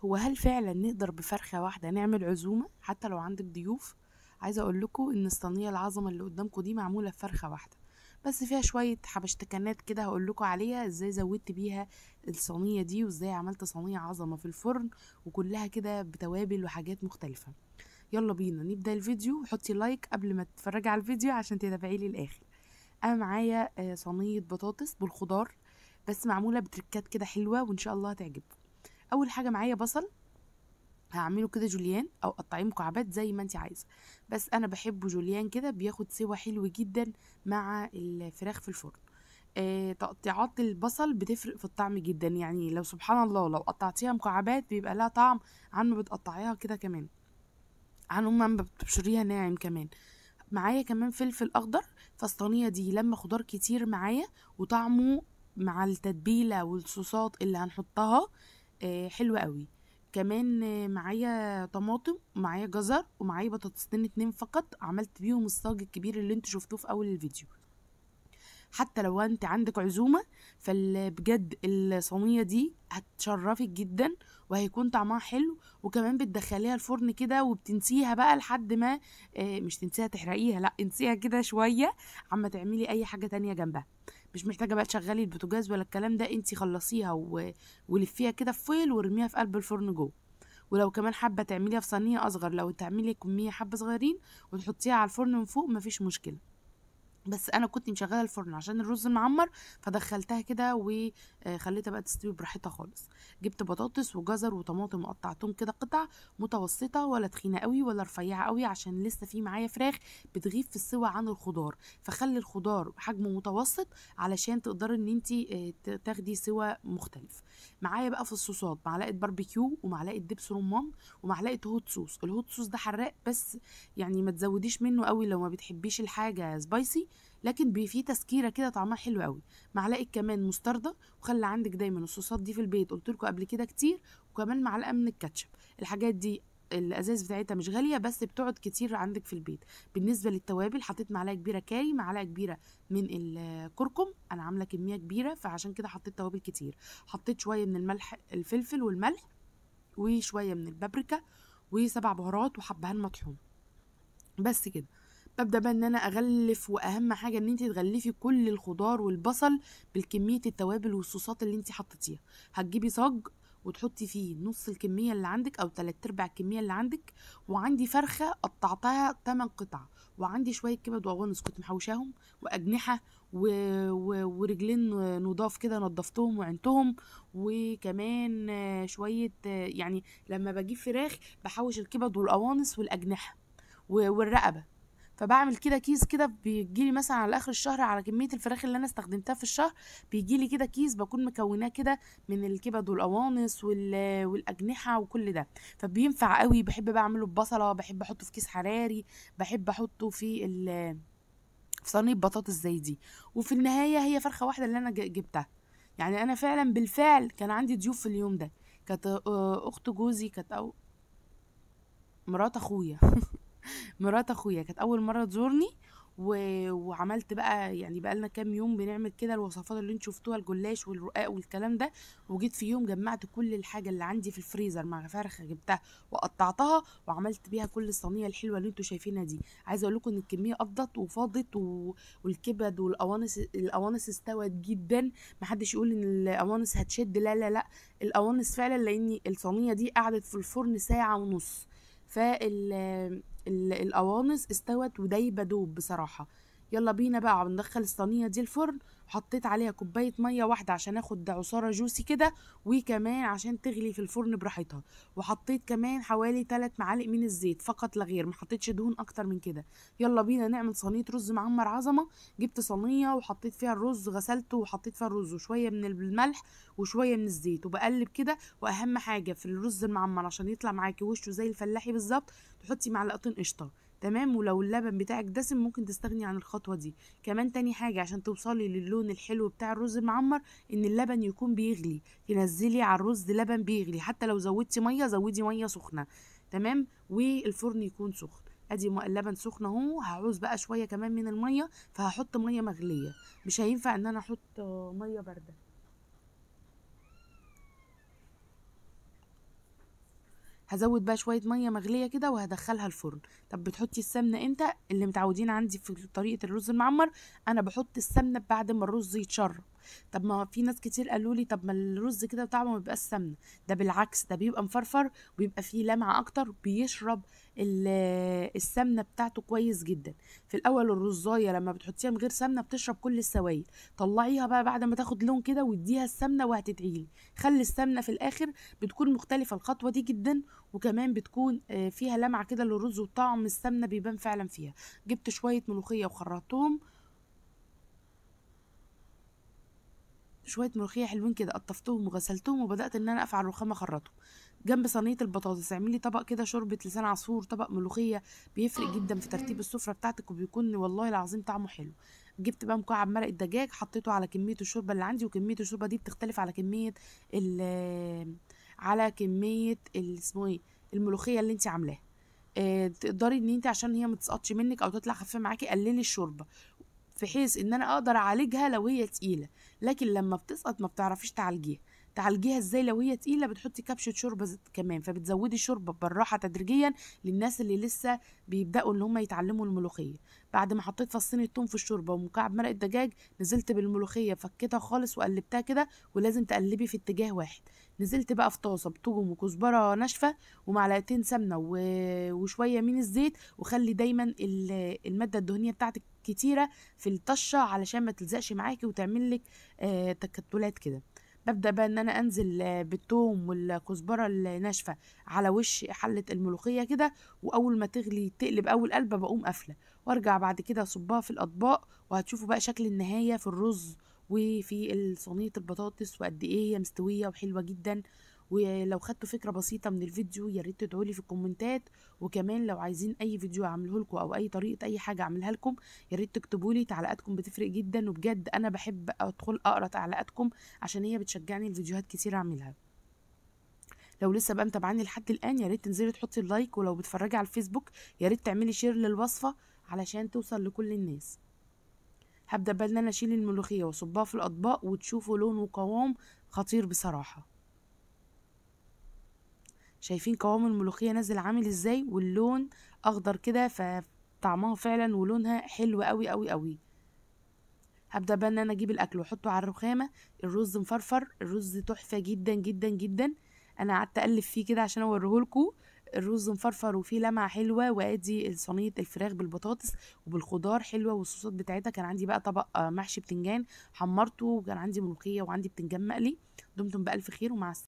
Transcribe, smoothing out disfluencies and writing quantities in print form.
هو هل فعلا نقدر بفرخة واحدة نعمل عزومة حتى لو عندك ضيوف؟ عايزة اقول لكم ان الصينية العظمة اللي قدامكم دي معمولة بفرخة واحدة، بس فيها شوية حبشتكنات كده هقول لكم عليها ازاي زودت بيها الصينية دي، وازاي عملت صينية عظمة في الفرن وكلها كده بتوابل وحاجات مختلفة. يلا بينا نبدأ الفيديو. حطي لايك قبل ما تتفرجي على الفيديو عشان تتابعي لي الاخر. انا معايا صينية بطاطس بالخضار، بس معمولة بتركات كده حلوة وان شاء الله هتعجبكم. اول حاجة معايا بصل، هعمله كده جوليان او قطعيه مكعبات زي ما انت عايزه، بس انا بحبه جوليان كده بياخد سوا حلو جدا مع الفراخ في الفرن. تقطيعات البصل بتفرق في الطعم جدا، يعني لو سبحان الله لو قطعتيها مكعبات بيبقى لها طعم عن ما بتقطعيها كده كمان، عن ما بتبشريها ناعم كمان. معايا كمان فلفل اخضر. فالصينيه دي لما خضار كتير معايا وطعمه مع التتبيله والصوصات اللي هنحطها حلوة قوي. كمان معايا طماطم ومعايا جزر ومعايا بطاطستين اتنين فقط، عملت بيهم الصاج الكبير اللي انتوا شفتوه في اول الفيديو. حتى لو انت عندك عزومة فبجد الصينية دي هتشرفك جدا وهيكون طعمها حلو، وكمان بتدخليها الفرن كده وبتنسيها بقى لحد ما مش تنسيها تحرقيها، لا انسيها كده شوية عما تعملي اي حاجة تانية جنبها. مش محتاجة بقى تشغلي البوتاجاز ولا الكلام ده، انتي خلصيها ولفيها كده في فويل وارميها في قلب الفرن جوه. ولو كمان حابة تعمليها في صينية اصغر، لو تعملي كمية حبة صغيرين وتحطيها على الفرن من فوق مفيش مشكلة. بس انا كنت مشغله الفرن عشان الرز المعمر، فدخلتها كده وخليتها بقى تستوي براحتها خالص. جبت بطاطس وجزر وطماطم وقطعتهم كده قطع متوسطه، ولا تخينه قوي ولا رفيعه قوي، عشان لسه في معايا فراخ بتغيب في السوى عن الخضار، فخلي الخضار حجمه متوسط علشان تقدري ان انت تاخدي سوى مختلف. معايا بقى في الصوصات معلقه باربيكيو ومعلقه دبس رمان ومعلقه هوت صوص. الهوت صوص ده حراق، بس يعني ما تزوديش منه قوي لو ما بتحبيش الحاجه سبايسي، لكن فيه تسكيره كده طعمها حلو قوي. معلقه كمان مستردة، وخلي عندك دايما الصوصات دي في البيت، قلت لكم قبل كده كتير. وكمان معلقه من الكاتشب. الحاجات دي الازاز بتاعتها مش غاليه بس بتقعد كتير عندك في البيت. بالنسبه للتوابل حطيت معلقه كبيره كاري، معلقه كبيره من الكركم، انا عامله كميه كبيره فعشان كده حطيت توابل كتير. حطيت شويه من الملح الفلفل والملح، وشويه من البابريكا، وسبع بهارات وحبهان مطحون. بس كده. ببدأ بقى ان انا اغلف، واهم حاجة ان انت تغلفي كل الخضار والبصل بالكمية التوابل والصوصات اللي انت حطيتيها. هتجيبي صاج وتحطي فيه نص الكمية اللي عندك او 3/4 الكمية اللي عندك. وعندي فرخة قطعتها 8 قطع، وعندي شوية كبد وقوانص كنت محوشاهم، واجنحة ورجلين نضاف كده نضفتهم وعنتهم. وكمان شوية يعني لما بجيب فراخ بحوش الكبد والقوانص والاجنحة والرقبه. فبعمل كده كيس كده بيجيلي مثلا على اخر الشهر على كميه الفراخ اللي انا استخدمتها في الشهر، بيجيلي كده كيس بكون مكوناه كده من الكبد والقوانص والاجنحه وكل ده. فبينفع قوي. بحب بقى اعمله ببصله، بحب احطه في كيس حراري، بحب احطه في صينيه بطاطس زي دي. وفي النهايه هي فرخه واحده اللي انا جبتها. يعني انا فعلا بالفعل كان عندي ضيوف في اليوم ده. كانت اخت جوزي، كانت او مرات اخويا مرات اخويا كانت اول مره تزورني. وعملت بقى يعني بقى لنا كام يوم بنعمل كده الوصفات اللي انتوا شفتوها، الجلاش والرقاق والكلام ده. وجيت في يوم جمعت كل الحاجه اللي عندي في الفريزر مع فرخه جبتها وقطعتها وعملت بيها كل الصينيه الحلوه اللي انتوا شايفينها دي. عايزه اقول لكم ان الكميه افضت وفاضت والكبد القوانص استوت جدا. محدش يقول ان القوانص هتشد، لا لا لا. القوانص فعلا، لان الصينيه دي قعدت في الفرن ساعه ونص. القوانص استوت ودايبه دوب بصراحه. يلا بينا بقى ندخل الصينيه دي الفرن. حطيت عليها كوبايه ميه واحده عشان اخد عصاره جوسي كده، وكمان عشان تغلي في الفرن براحتها. وحطيت كمان حوالي 3 معالق من الزيت فقط لا غير، ما حطيتش دهون اكتر من كده. يلا بينا نعمل صينيه رز معمر عظمه. جبت صينيه وحطيت فيها الرز، غسلته وحطيت فيها الرز وشويه من الملح وشويه من الزيت وبقلب كده. واهم حاجه في الرز المعمر عشان يطلع معاكي وشه زي الفلاحي بالظبط، تحطي معلقتين قشطه. تمام. ولو اللبن بتاعك دسم ممكن تستغني عن الخطوه دي. كمان تاني حاجه عشان توصلي للون الحلو بتاع الرز المعمر، ان اللبن يكون بيغلي. تنزلي على الرز لبن بيغلي، حتى لو زودتي ميه زودي ميه سخنه. تمام. والفرن يكون سخن. ادي اللبن سخن اهو. هعوز بقى شويه كمان من الميه، فهحط ميه مغليه. مش هينفع ان انا احط ميه بارده. هزود بقى شويه ميه مغليه كده وهدخلها الفرن. طب بتحطي السمنه امتى؟ اللي متعودين عندي في طريقه الرز المعمر، انا بحط السمنه بعد ما الرز يتشرب. طب ما في ناس كتير قالوا لي طب ما الرز كده طعمه ما بيبقاش سمنه. ده بالعكس، ده بيبقى مفرفر وبيبقى فيه لمعه اكتر، بيشرب السمنه بتاعته كويس جدا. في الاول الرزايه لما بتحطيها من غير سمنه بتشرب كل السوائل. طلعيها بقى بعد ما تاخد لون كده واديها السمنه وهتدعيلي. خلي السمنه في الاخر، بتكون مختلفه الخطوه دي جدا. وكمان بتكون فيها لمعه كده للرز، وطعم السمنه بيبان فعلا فيها. جبت شويه ملوخيه وخرطتهم، شويه ملوخيه حلوين كده، قطفتهم وغسلتهم وبدات ان انا افعل الرخامه اخرطهم. جنب صينيه البطاطس اعملي طبق كده شوربه لسان عصفور، طبق ملوخيه. بيفرق جدا في ترتيب السفره بتاعتك، وبيكون والله العظيم طعمه حلو. جبت بقى مكعب مرق الدجاج حطيته على كميه الشوربه اللي عندي، وكميه الشوربه دي بتختلف على كميه اسمه ايه، الملوخيه اللي انت عاملاها. تقدري ان انت عشان هي ما تسقطش منك او تطلع خفيفه معاكي قللي الشوربه، بحيث ان انا اقدر اعالجها لو هي تقيله. لكن لما بتسقط ما بتعرفيش تعالجيها. تعالجيها ازاي؟ لو هي تقيله بتحطي كبشه شوربه كمان، فبتزودي الشوربه بالراحه تدريجيا للناس اللي لسه بيبداوا ان هم يتعلموا الملوخيه. بعد ما حطيت فصين الثوم في الشوربه ومكعب مرق الدجاج، نزلت بالملوخيه فكيتها خالص وقلبتها كده، ولازم تقلبي في اتجاه واحد. نزلت بقى في طاسه بثوم وكزبره ناشفه ومعلقتين سمنه وشويه من الزيت. وخلي دايما الماده الدهنيه بتاعتك كتيره في الطشه علشان ما تلزقش معاكي وتعمل لك تكتلات كده. ببدأ بقى ان انا انزل بالثوم والكزبره الناشفه على وش حله الملوخيه كده. واول ما تغلي تقلب اول قلبه بقوم قافله، وارجع بعد كده اصبها في الاطباق. وهتشوفوا بقى شكل النهايه في الرز وفي صينيه البطاطس، وقد ايه هي مستويه وحلوه جدا. ولو خدتوا فكره بسيطه من الفيديو يا ريت تدعوا لي في الكومنتات. وكمان لو عايزين اي فيديو اعمله لكم او اي طريقه اي حاجه اعملها لكم، يا ريت تكتبوا لي، تعليقاتكم بتفرق جدا. وبجد انا بحب ادخل اقرا تعليقاتكم عشان هي بتشجعني الفيديوهات كتير اعملها. لو لسه بقى متابعاني لحد الان يا ريت تنزلي تحطي اللايك، ولو بتتفرجي على الفيسبوك يا ريت تعملي شير للوصفه علشان توصل لكل الناس. هبدا بقى ان انا اشيل الملوخيه واصبها في الاطباق، وتشوفوا لون وقوام خطير بصراحه. شايفين قوام الملوخيه نازل عامل ازاي؟ واللون اخضر كده، فطعمها فعلا ولونها حلو قوي قوي قوي. هبدأ بقى ان انا اجيب الاكل واحطه على الرخامة. الرز مفرفر، الرز تحفة جدا جدا جدا. انا قعدت اقلب فيه كده عشان اوريهولكوا. الرز مفرفر وفيه لمعة حلوة، وادي صينية الفراخ بالبطاطس وبالخضار حلوة، والصوصات بتاعتها. كان عندي بقى طبق محشي بتنجان حمرته، وكان عندي ملوخية وعندي بتنجان مقلي. دمتم بألف خير ومع السلامة.